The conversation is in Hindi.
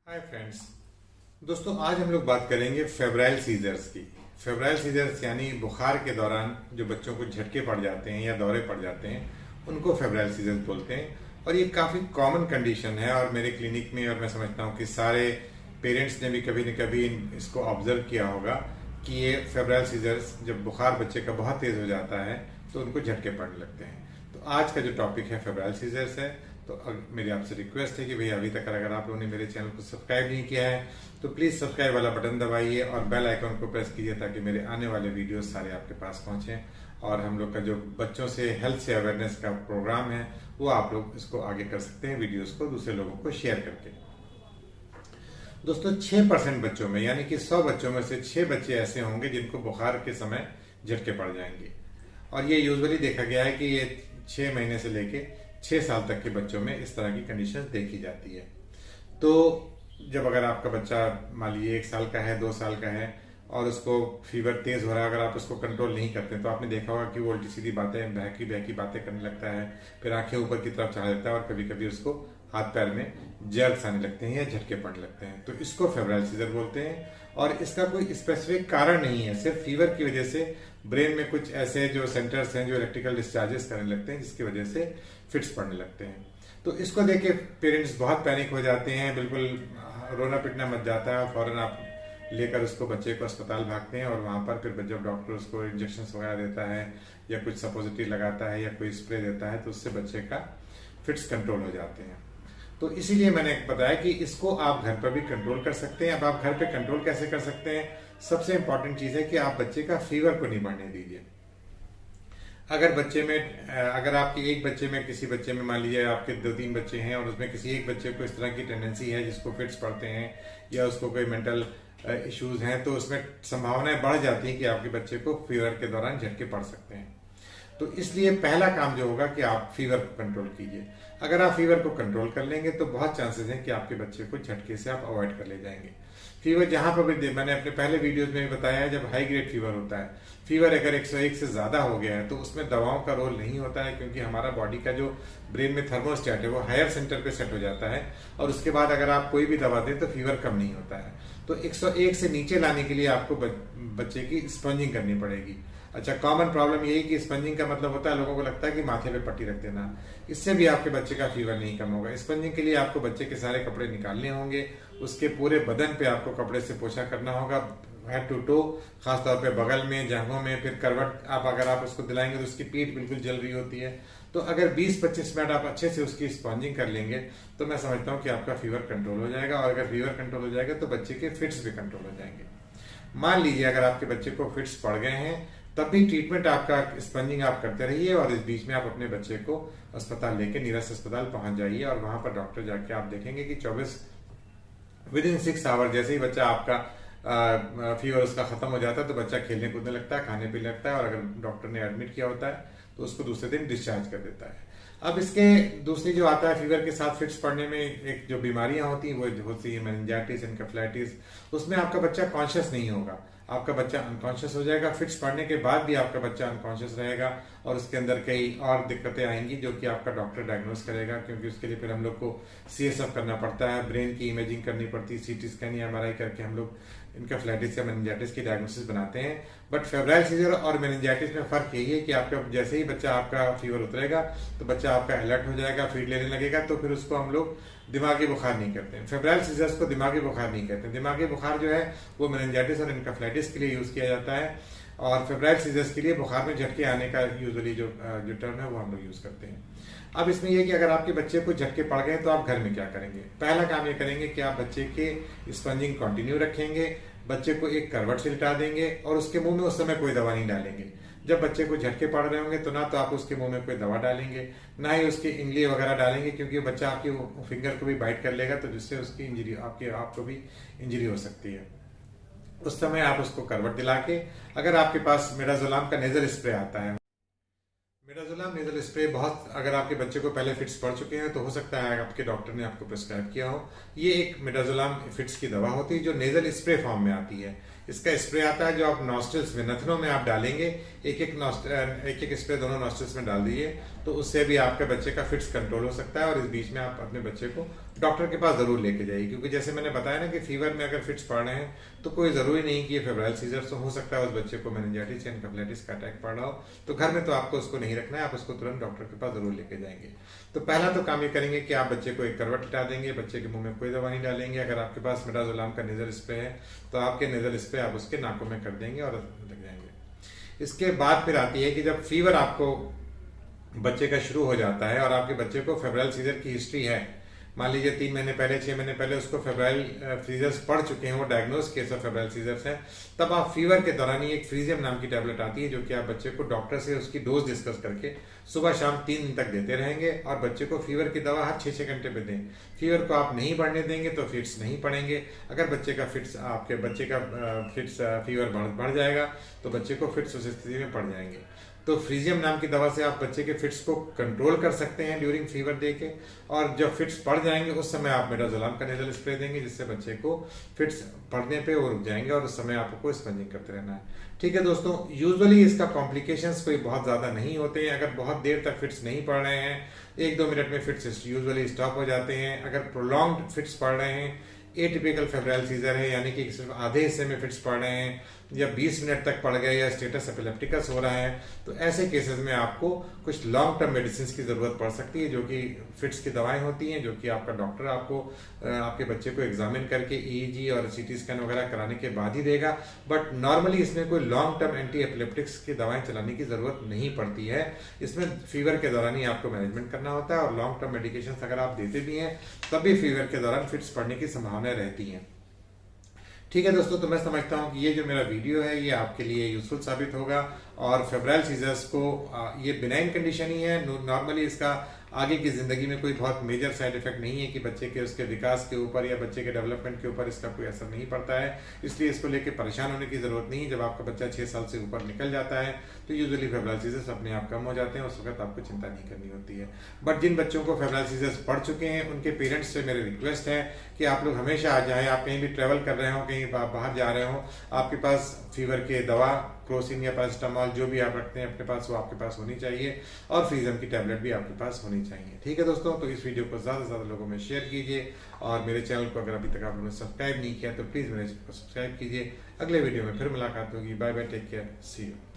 Hi friends. दोस्तों, आज हम लोग बात करेंगे फेब्राइल सीजर्स की। फेब्राइल सीजर्स यानी बुखार के दौरान जो बच्चों को झटके पड़ जाते हैं या दौरे पड़ जाते हैं, उनको फेब्राइल सीजर्स बोलते हैं। और ये काफ़ी कॉमन कंडीशन है और मेरे क्लिनिक में और मैं समझता हूँ कि सारे पेरेंट्स ने भी कभी न कभी इसको ऑब्जर्व किया होगा कि ये फेब्राइल सीजर्स जब बुखार बच्चे का बहुत तेज़ हो जाता है तो उनको झटके पड़ने लगते हैं। तो आज का जो टॉपिक है फेब्राइल सीजर्स है। तो मेरी आपसे रिक्वेस्ट है कि भैया अभी तक अगर आप लोगों ने मेरे चैनल को सब्सक्राइब नहीं किया है तो प्लीज़ सब्सक्राइब वाला बटन दबाइए और बेल आइकन को प्रेस कीजिए ताकि मेरे आने वाले वीडियोस सारे आपके पास पहुंचें। और हम लोग का जो बच्चों से हेल्थ से अवेयरनेस का प्रोग्राम है वो आप लोग इसको आगे कर सकते हैं, वीडियोस को दूसरे लोगों को शेयर करके। दोस्तों, 6% बच्चों में यानी कि 100 बच्चों में से 6 बच्चे ऐसे होंगे जिनको बुखार के समय झटके पड़ जाएंगे। और ये यूजुअली देखा गया है कि ये 6 महीने से लेके 6 साल तक के बच्चों में इस तरह की कंडीशन देखी जाती है। तो जब अगर आपका बच्चा मान लीजिए 1 साल का है, 2 साल का है और उसको फीवर तेज हो रहा है, अगर आप उसको कंट्रोल नहीं करते तो आपने देखा होगा कि वो उल्टी सीधी बातें, बहकी बहकी बातें करने लगता है, फिर आंखें ऊपर की तरफ चढ़ा देता है और कभी कभी उसको हाथ पैर में जर्क्स आने लगते हैं या झटके पड़ने लगते हैं। तो इसको फेब्राइल सीजर बोलते हैं। और इसका कोई स्पेसिफिक कारण नहीं है, सिर्फ फीवर की वजह से ब्रेन में कुछ ऐसे जो सेंटर्स हैं जो इलेक्ट्रिकल डिस्चार्जेस करने लगते हैं जिसकी वजह से फिट्स पड़ने लगते हैं। तो इसको देख के पेरेंट्स बहुत पैनिक हो जाते हैं, बिल्कुल रोना पिटना मच जाता है। फौरन आप लेकर उसको बच्चे को अस्पताल भागते हैं और वहां पर फिर जब डॉक्टर उसको इंजेक्शन वगैरह देता है या कुछ सपोजिटरी लगाता है या कोई स्प्रे देता है तो उससे बच्चे का फिट्स कंट्रोल हो जाते हैं। तो इसीलिए मैंने बताया कि इसको आप घर पर भी कंट्रोल कर सकते हैं। अब आप घर पे कंट्रोल कैसे कर सकते हैं? सबसे इंपॉर्टेंट चीज है कि आप बच्चे का फीवर को नहीं बढ़ने दीजिए। अगर आपके एक बच्चे में, किसी बच्चे में मान लीजिए आपके 2-3 बच्चे हैं और उसमें किसी एक बच्चे को इस तरह की टेंडेंसी है जिसको फिट्स पड़ते हैं या उसको कोई मेंटल इश्यूज हैं, तो उसमें संभावनाएं बढ़ जाती हैं कि आपके बच्चे को फीवर के दौरान झटके पड़ सकते हैं। तो इसलिए पहला काम जो होगा कि आप फीवर को कंट्रोल कीजिए। अगर आप फीवर को कंट्रोल कर लेंगे तो बहुत चांसेस हैं कि आपके बच्चे को झटके से आप अवॉइड कर ले जाएंगे। फीवर जहां पर भी, मैंने अपने पहले वीडियोस में भी बताया है, जब हाई ग्रेड फीवर होता है, फीवर अगर 101 से ज्यादा हो गया है तो उसमें दवाओं का रोल नहीं होता है, क्योंकि हमारा बॉडी का जो ब्रेन में थर्मोस्टेट है वो हायर सेंटर पे सेट हो जाता है और उसके बाद अगर आप कोई भी दवा दें तो फीवर कम नहीं होता है। तो 101 से नीचे लाने के लिए आपको बच्चे की स्पंजिंग करनी पड़ेगी। अच्छा, कॉमन प्रॉब्लम यही कि स्पंजिंग का मतलब होता है, लोगों को लगता है कि माथे पे पट्टी रख देना, इससे भी आपके बच्चे का फीवर नहीं कम होगा। स्पंजिंग के लिए आपको बच्चे के सारे कपड़े निकालने होंगे, उसके पूरे बदन पे आपको कपड़े से पोछा करना होगा, हेड टू टो, खासतौर पे बगल में, जांघों में। फिर करवट अगर आप उसको दिलाएंगे तो उसकी पीठ बिल्कुल जल रही होती है। तो अगर 20-25 मिनट आप अच्छे से उसकी स्पंजिंग कर लेंगे तो मैं समझता हूँ कि आपका फीवर कंट्रोल हो जाएगा। और अगर फीवर कंट्रोल हो जाएगा तो बच्चे के फिट्स भी कंट्रोल हो जाएंगे। मान लीजिए अगर आपके बच्चे को फिट्स पड़ गए हैं तब भी ट्रीटमेंट आपका स्पंजिंग आप करते रहिए और इस बीच में आप अपने बच्चे को अस्पताल लेके नीरस अस्पताल पहुंच जाइए और वहां पर डॉक्टर जाके आप देखेंगे कि 24 विदिन 6 आवर जैसे ही बच्चा आपका फीवर उसका खत्म हो जाता है तो बच्चा खेलने कूदने लगता है, खाने पीने लगता है और अगर डॉक्टर ने एडमिट किया होता है तो उसको दूसरे दिन डिस्चार्ज कर देता है। अब इसके दूसरी जो आता है फीवर के साथ फिट्स पड़ने में, एक जो बीमारियां होती हैं वो होती है मेनिंजाइटिस, एन्केफेलाइटिस। उसमें आपका बच्चा कॉन्शियस नहीं होगा, आपका बच्चा अनकॉन्शियस हो जाएगा। फिट्स पड़ने के बाद भी आपका बच्चा अनकॉन्शियस रहेगा और उसके अंदर कई और दिक्कतें आएंगी जो कि आपका डॉक्टर डायग्नोस करेगा, क्योंकि उसके लिए फिर हम लोग को CSF करना पड़ता है, ब्रेन की इमेजिंग करनी पड़ती है, CT स्कैन या MRI करके हम लोग इनकेफेलाइटिस या मेनिंजाइटिस की डायग्नोसिस बनाते हैं। बट फेब्राइल सीजर और मेनिंजाइटिस में फर्क यही है कि आपका जैसे ही बच्चा आपका फीवर उतरेगा तो बच्चा आपका अलर्ट हो जाएगा, फीड लेने लगेगा, तो फिर उसको हम लोग दिमागी बुखार नहीं करते हैं। फेब्राइल सीजर्स को दिमागी बुखार नहीं कहते हैं। दिमागी बुखार जो है वो मेनिंजाइटिस और इनकेफेलाइटिस के लिए यूज किया जाता है और फेब्राइल सीजर्स के लिए बुखार में झटके आने का यूजुअली जो टर्म है वो हम लोग यूज करते हैं। अब इसमें यह कि अगर आपके बच्चे को झटके पड़ गए तो आप घर में क्या करेंगे? पहला काम ये करेंगे कि आप बच्चे के स्पंजिंग कंटिन्यू रखेंगे, बच्चे को एक करवट से लिटा देंगे और उसके मुंह में उस समय कोई दवा नहीं डालेंगे। जब बच्चे को झटके पड़ रहे होंगे तो ना तो आप उसके मुंह में कोई दवा डालेंगे, ना ही उसकी इंगली वगैरह डालेंगे, क्योंकि बच्चा आपकी फिंगर को भी बाइट कर लेगा तो जिससे उसकी इंजरी, आपको भी इंजरी हो सकती है। उस समय आप उसको करवट दिला के, अगर आपके पास मिडाजोलाम का नेजल स्प्रे आता है, मिडाजोलाम नेजल स्प्रे बहुत, अगर आपके बच्चे को पहले फिट्स पड़ चुके हैं तो हो सकता है आपके डॉक्टर ने आपको प्रिस्क्राइब किया हो। ये एक मिडाजोलाम फिट्स की दवा होती है जो नेजल स्प्रे फॉर्म में आती है। इसका स्प्रे आता है जो आप नॉस्ट्रल्स में, नथनों में आप डालेंगे, एक एक स्प्रे दोनों नॉस्ट्रल्स में डाल दीजिए, तो उससे भी आपके बच्चे का फिट्स कंट्रोल हो सकता है। और इस बीच में आप अपने बच्चे को डॉक्टर के पास जरूर लेके जाइए, क्योंकि जैसे मैंने बताया ना कि फीवर में अगर फिट्स पड़ रहे हैं तो कोई जरूरी नहीं कि ये फेब्राइल सीजर्स हो सकता है उस बच्चे को मेनिंजाइटिस या एन्केफेलाइटिस का अटैक पड़ रहा हो। तो घर में तो आपको उसको नहीं रखना है, आप उसको तुरंत डॉक्टर के पास जरूर लेके जाएंगे। तो पहला तो काम ये करेंगे कि आप बच्चे को एक करवट हटा देंगे, बच्चे के मुंह में कोई दवा नहीं डालेंगे। अगर आपके पास मिडाजोलाम का नेजल स्प्रे है तो आपके नेजल स्प्रे आप उसके नाकों में कर देंगे और लग जाएंगे। इसके बाद फिर आती है कि जब फीवर आपको बच्चे का शुरू हो जाता है और आपके बच्चे को फेब्राइल सीजर की हिस्ट्री है, मान लीजिए 3 महीने पहले 6 महीने पहले उसको फेब्राइल सीजर्स पड़ चुके हैं, वो diagnose case of febrile seizures है, तब आप फीवर के दौरान ही एक फ्रीजियम नाम की टैबलेट आती है जो कि आप बच्चे को डॉक्टर से उसकी डोज डिस्कस करके सुबह शाम 3 दिन तक देते रहेंगे। और बच्चे को फीवर की दवा हर 6-6 घंटे पे दें। फीवर को आप नहीं बढ़ने देंगे तो फिट्स नहीं पड़ेंगे। अगर बच्चे का फिट्स, आपके बच्चे का फिट्स फीवर बढ़ जाएगा तो बच्चे को फिट्स उस स्थिति में पड़ जाएंगे। तो फ्रीजियम नाम की दवा से आप बच्चे के फिट्स को कंट्रोल कर सकते हैं ड्यूरिंग फीवर दे के। और जब फिट्स पड़ जाएंगे उस समय आप मिडाजोलाम का नेजल स्प्रे देंगे, जिससे बच्चे को फिट्स पड़ने पे वो रुक जाएंगे और उस समय आपको स्पंजिंग करते रहना है। ठीक है दोस्तों, यूजुअली इसका कॉम्प्लिकेशंस कोई बहुत ज्यादा नहीं होते हैं। अगर बहुत देर तक फिट्स नहीं पड़ रहे हैं, 1-2 मिनट में फिट्स यूजुअली स्टॉप हो जाते हैं। अगर प्रोलॉन्ग्ड फिट्स पड़ रहे हैं, एटिपिकल फेब्राइल सीजर है यानी कि सिर्फ आधे हिस्से में फिट्स पड़ रहे हैं या 20 मिनट तक पड़ गए या स्टेटस एपिलेप्टिकस हो रहा है, तो ऐसे केसेस में आपको कुछ लॉन्ग टर्म मेडिसिन की जरूरत पड़ सकती है, जो कि फिट्स की दवाएं होती हैं, जो कि आपका डॉक्टर आपको आपके बच्चे को एग्जामिन करके ईईजी और सीटी स्कैन वगैरह कराने के बाद ही देगा। बट नॉर्मली इसमें कोई लॉन्ग टर्म एंटी एपिलेप्टिक्स की दवाएं चलाने की जरूरत नहीं पड़ती है। इसमें फीवर के दौरान ही आपको मैनेजमेंट करना होता है और लॉन्ग टर्म मेडिकेशन अगर आप देते भी हैं तब भी फीवर के दौरान फिट्स पड़ने की संभावना रहती है। ठीक है दोस्तों, तो मैं समझता हूँ कि ये जो मेरा वीडियो है ये आपके लिए यूजफुल साबित होगा। और फेब्राइल सीजर्स को ये बिनाइन कंडीशन ही है। नॉर्मली इसका आगे की जिंदगी में कोई बहुत मेजर साइड इफेक्ट नहीं है कि बच्चे के उसके विकास के ऊपर या बच्चे के डेवलपमेंट के ऊपर इसका कोई असर नहीं पड़ता है, इसलिए इसको लेके परेशान होने की जरूरत नहीं है। जब आपका बच्चा 6 साल से ऊपर निकल जाता है तो यूजुअली फेब्राइल सीजर्स अपने आप कम हो जाते हैं, उस वक्त आपको चिंता नहीं करनी होती है। बट जिन बच्चों को फेब्राइल सीजर्स पड़ चुके हैं उनके पेरेंट्स से मेरी रिक्वेस्ट है कि आप लोग हमेशा आ जाएं। आप कहीं भी ट्रेवल कर रहे हो, कहीं बाहर जा रहे हो, आपके पास फीवर के दवा क्रोसिन या पैरासिटामोल जो भी आप रखते हैं अपने पास वो आपके पास होनी चाहिए और फ्रीजम की टैबलेट भी आपके पास होनी चाहिए। ठीक है दोस्तों, तो इस वीडियो को ज़्यादा से ज़्यादा लोगों में शेयर कीजिए और मेरे चैनल को अगर अभी तक आप लोगों ने सब्सक्राइब नहीं किया तो प्लीज़ मेरे चैनल को सब्सक्राइब कीजिए। अगले वीडियो में फिर मुलाकात होगी। Bye bye, take care, see you.